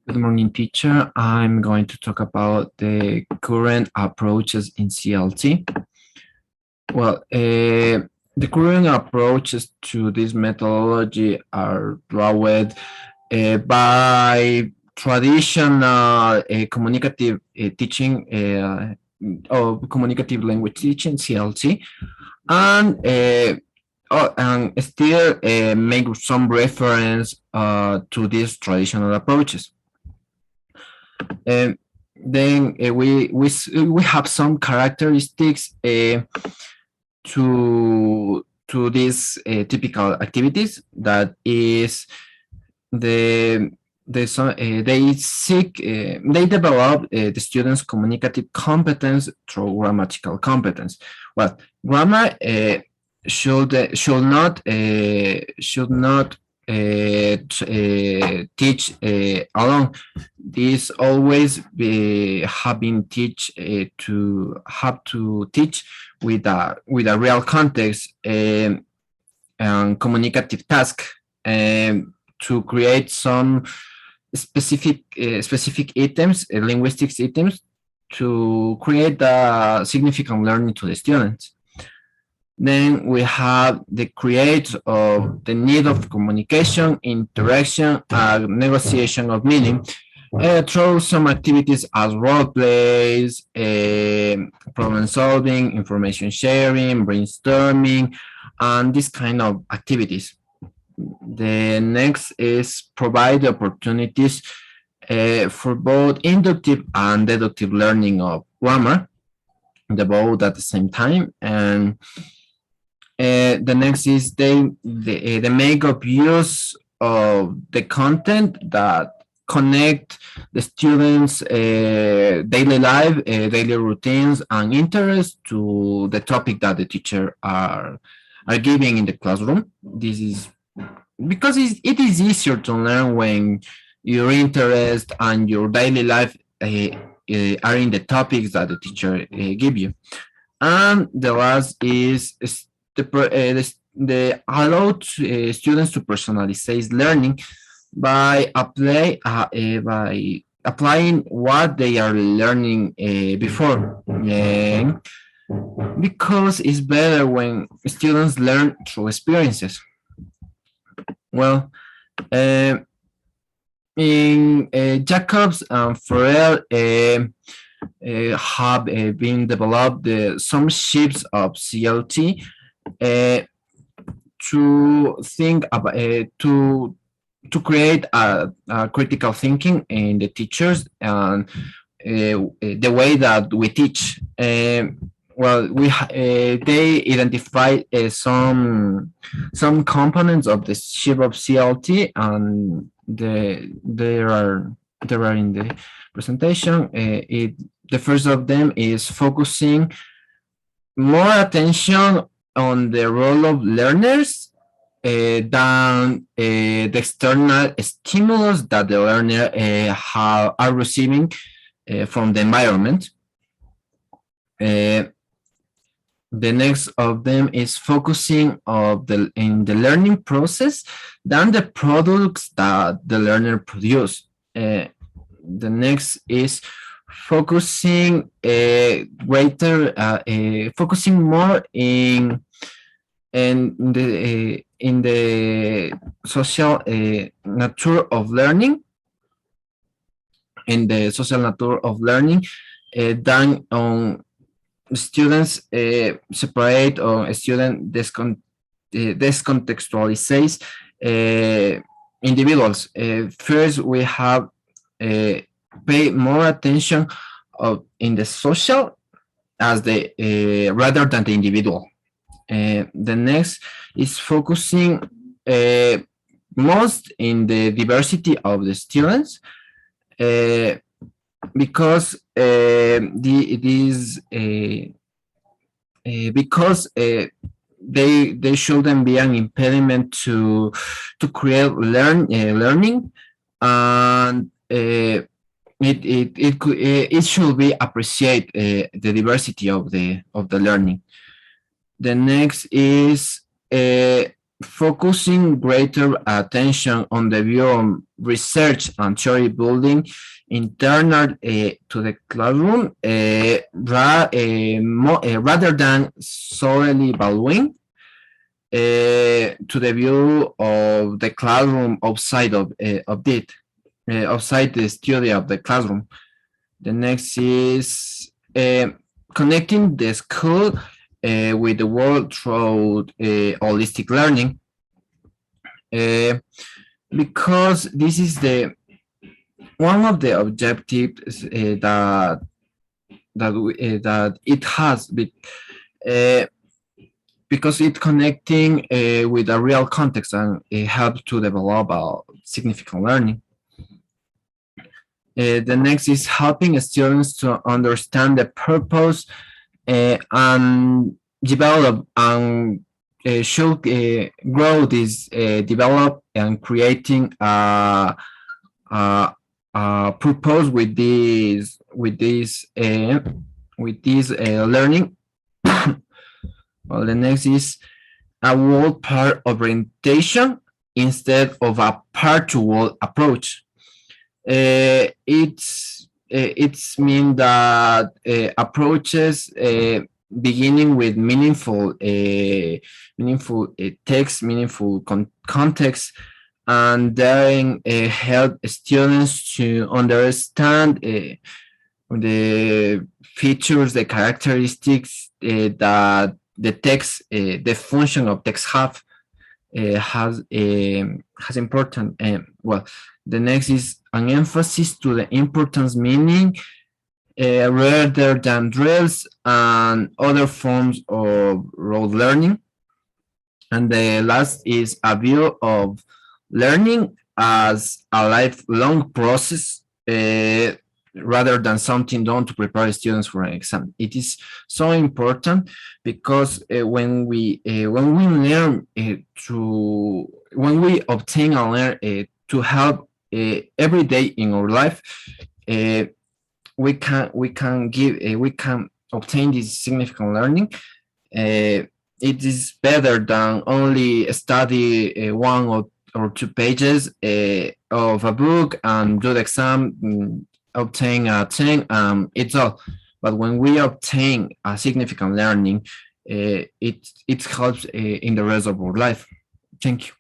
Good morning, teacher. I'm going to talk about the current approaches in CLT. Well, the current approaches to this methodology are drawn by traditional communicative teaching or communicative language teaching, CLT, and still make some reference to these traditional approaches. Then we have some characteristics to these typical activities. That is they develop the students' communicative competence through grammatical competence. Well, grammar should not teach alone. This always have been have to teach with a real context and communicative task, to create some specific items, linguistics items, to create a significant learning to the students. Then we have the create of the need of communication, interaction, negotiation of meaning through some activities as role plays, problem solving, information sharing, brainstorming, and this kind of activities. The next is provide opportunities for both inductive and deductive learning of grammar, the both at the same time. And the next is they make of use of the content that connect the students' daily life, daily routines, and interests to the topic that the teacher are giving in the classroom. This is because it is easier to learn when your interest and your daily life are in the topics that the teacher give you. And the last is the allowed students to personalize learning by applying what they are learning before. Because it's better when students learn through experiences. Well, in Jacobs and Farrell have been developed some shapes of CLT to think about to create a critical thinking in the teachers and the way that we teach. Well, they identify some components of the shape of CLT, and there are in the presentation. The first of them is focusing more attention on the role of learners than the external stimulus that the learner are receiving from the environment. The next of them is focusing in the learning process than the products that the learner produce. The next is focusing focusing more in the social nature of learning, than on students separate or student descontextualize individuals. First, we have pay more attention in the social as the rather than the individual. The next is focusing most in the diversity of the students, because they shouldn't be an impediment to create learning, and it should be appreciate the diversity of the learning. The next is focusing greater attention on the view on research and theory building internal to the classroom rather than solely valuing to the view of the classroom outside the study of the classroom. The next is connecting the school with the world through holistic learning, because this is the one of the objectives that it has, because it connecting with a real context, and it helps to develop significant learning. The next is helping students to understand the purpose and develop and should grow this develop and creating a purpose with this learning. Well, the next is a whole part orientation instead of a part to whole approach. It's mean that approaches beginning with meaningful text, meaningful context, and then help students to understand the features, the characteristics that the text, the function of text has important. Well, the next is an emphasis to the importance meaning rather than drills and other forms of rote learning. And the last is a view of learning as a lifelong process rather than something done to prepare students for an exam. It is so important because when we learn when we obtain and learn to help every day in our life, we can obtain this significant learning. It is better than only study one or two pages of a book and do the exam, obtain a 10, it's all. But when we obtain a significant learning, it helps in the rest of our life. Thank you.